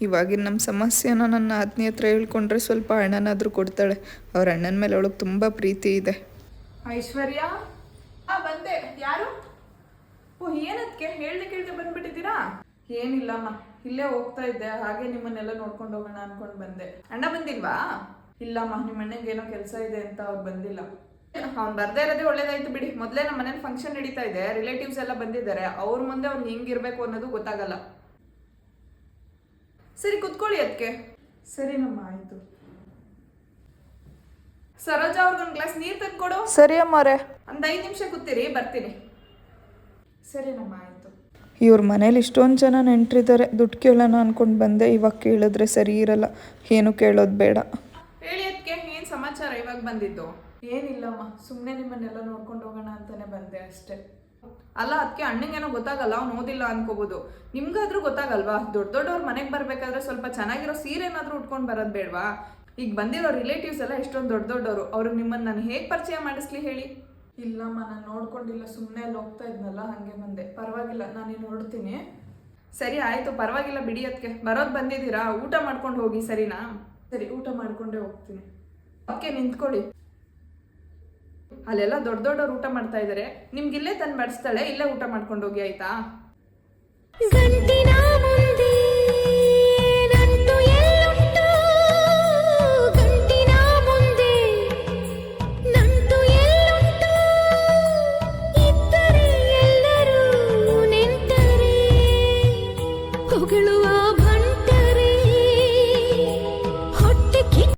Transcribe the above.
ಇವಾಗಿನ ನಮ್ಮ ಸಮಸ್ಯೆನ ನನ್ನ ಆತ್ಮೀಯ ಹತ್ರ ಹೇಳ್ಕೊಂಡ್ರೆ ಸ್ವಲ್ಪ ಅಣ್ಣನಾದರೂ ಕೊಡ್ತಾಳೆ. ಅವ್ರ ಅಣ್ಣನ ಮೇಲೆ ಅವಳಿಗೆ ತುಂಬ ಪ್ರೀತಿ ಇದೆ. ಐಶ್ವರ್ಯ ಬಂದೆ. ಯಾರು? ಓ ಏನಕ್ಕೆ ಹೇಳ್ದೆ ಬಂದ್ಬಿಟ್ಟಿದ್ದೀರಾ? ಏನಿಲ್ಲಮ್ಮ, ಇಲ್ಲೇ ಹೋಗ್ತಾ ಇದ್ದೆ, ಹಾಗೆ ನಿಮ್ಮನ್ನೆಲ್ಲ ನೋಡ್ಕೊಂಡು ಹೋಗೋಣ ಅನ್ಕೊಂಡು ಬಂದೆ. ಅಣ್ಣ ಬಂದಿಲ್ವಾ? ಇಲ್ಲಮ್ಮ, ನಿಮ್ಮ ಅಣ್ಣಂಗೆ ಏನೋ ಕೆಲಸ ಇದೆ ಅಂತ ಅವ್ರು ಬಂದಿಲ್ಲ. ಅವ್ನು ಬರ್ದೇ ಇರೋದೇ ಒಳ್ಳೇದಾಯ್ತು ಬಿಡಿ. ಮೊದಲೇ ನಮ್ಮ ಮನೇಲಿ ಫಂಕ್ಷನ್ ನಡೀತಾ ಇದೆ, ರಿಲೇಟಿವ್ಸ್ ಎಲ್ಲ ಬಂದಿದ್ದಾರೆ. ಅವ್ರ ಮುಂದೆ ಅವ್ನಿಗೆ ಹೆಂಗಿರ್ಬೇಕು ಅನ್ನೋದು ಗೊತ್ತಾಗಲ್ಲ. ಸರಿ ಕುತ್ಕೊಳ್ಳಿ ಅದಕ್ಕೆ. ಸರಿನಮ್ಮ, ಆಯ್ತು. ಸರೋಜಾ ಅವ್ರಿಗೊಂದು ಗ್ಲಾಸ್ ನೀರು ತಂದ್ಕೊಡು. ಸರಿ ಅಮ್ಮರೇ. ಒಂದು 5 ನಿಮಿಷ ಕೂತೀರಿ, ಬರ್ತೀನಿ. ಸರಿನಮ್ಮ, ಆಯ್ತು. ಇವ್ರ ಮನೇಲಿ ಇಷ್ಟೊಂದು ಜನ ನೆಂಟ್ರಿದ್ದಾರೆ, ದುಡ್ಡು ಕೇಳೋಣ ಅನ್ಕೊಂಡು ಬಂದೆ. ಇವಾಗ ಕೇಳಿದ್ರೆ ಸರಿ ಇರಲ್ಲ, ಏನು ಕೇಳೋದು ಬೇಡ. ಹೇಳಿ ಅದಕ್ಕೆ, ಏನು ಸಮಾಚಾರ ಇವಾಗ ಬಂದಿದ್ದು? ಏನಿಲ್ಲಮ್ಮ, ಸುಮ್ಮನೆ ನಿಮ್ಮನ್ನೆಲ್ಲ ನೋಡ್ಕೊಂಡು ಹೋಗೋಣ ಅಂತಾನೆ ಬಂದೆ ಅಷ್ಟೇ. ಅಲ್ಲ ಅದಕ್ಕೆ ಅಣ್ಣಂಗೇನೋ ಗೊತ್ತಾಗಲ್ಲ, ಅವ್ನು ಓದಿಲ್ಲ ಅನ್ಕೋಬೋದು. ನಿಮ್ಗಾದ್ರೂ ಗೊತ್ತಾಗಲ್ವಾ? ದೊಡ್ಡವ್ರ ಮನೆಗೆ ಬರ್ಬೇಕಾದ್ರೆ ಸ್ವಲ್ಪ ಚೆನ್ನಾಗಿರೋ ಸೀರೆನಾದ್ರೂ ಉಟ್ಕೊಂಡು ಬರೋದು ಬೇಡವಾ? ಈಗ ಬಂದಿರೋ ರಿಲೇಟಿವ್ಸ್ ಎಲ್ಲ ಎಷ್ಟೊಂದು ದೊಡ್ಡವರು, ಅವ್ರಿಗೆ ನಿಮ್ಮನ್ನು ನಾನು ಹೇಗೆ ಪರಿಚಯ ಮಾಡಿಸ್ಲಿ ಹೇಳಿ? ಇಲ್ಲಮ್ಮ, ನಾನು ನೋಡ್ಕೊಂಡಿಲ್ಲ, ಸುಮ್ಮನೆ ಅಲ್ಲಿ ಹೋಗ್ತಾ ಇದ್ನಲ್ಲ ಹಾಗೆ ಬಂದೆ. ಪರವಾಗಿಲ್ಲ, ನಾನೇನು ಹೊರಡ್ತೀನಿ. ಸರಿ ಆಯಿತು, ಪರವಾಗಿಲ್ಲ ಬಿಡಿ. ಅದಕ್ಕೆ ಬರೋದು ಬಂದಿದ್ದೀರಾ, ಊಟ ಮಾಡ್ಕೊಂಡು ಹೋಗಿ. ಸರಿನಾ? ಸರಿ, ಊಟ ಮಾಡ್ಕೊಂಡೇ ಹೋಗ್ತೀನಿ. ಓಕೆ, ನಿಂತ್ಕೊಳ್ಳಿ. ಅಲ್ಲೆಲ್ಲ ದೊಡ್ಡವ್ರು ಊಟ ಮಾಡ್ತಾ ಇದ್ದಾರೆ, ನಿಮ್ಗಿಲ್ಲೇ ತಂದು ಬಡಿಸ್ತಾಳೆ, ಇಲ್ಲೇ ಊಟ ಮಾಡ್ಕೊಂಡು ಹೋಗಿ, ಆಯ್ತಾ?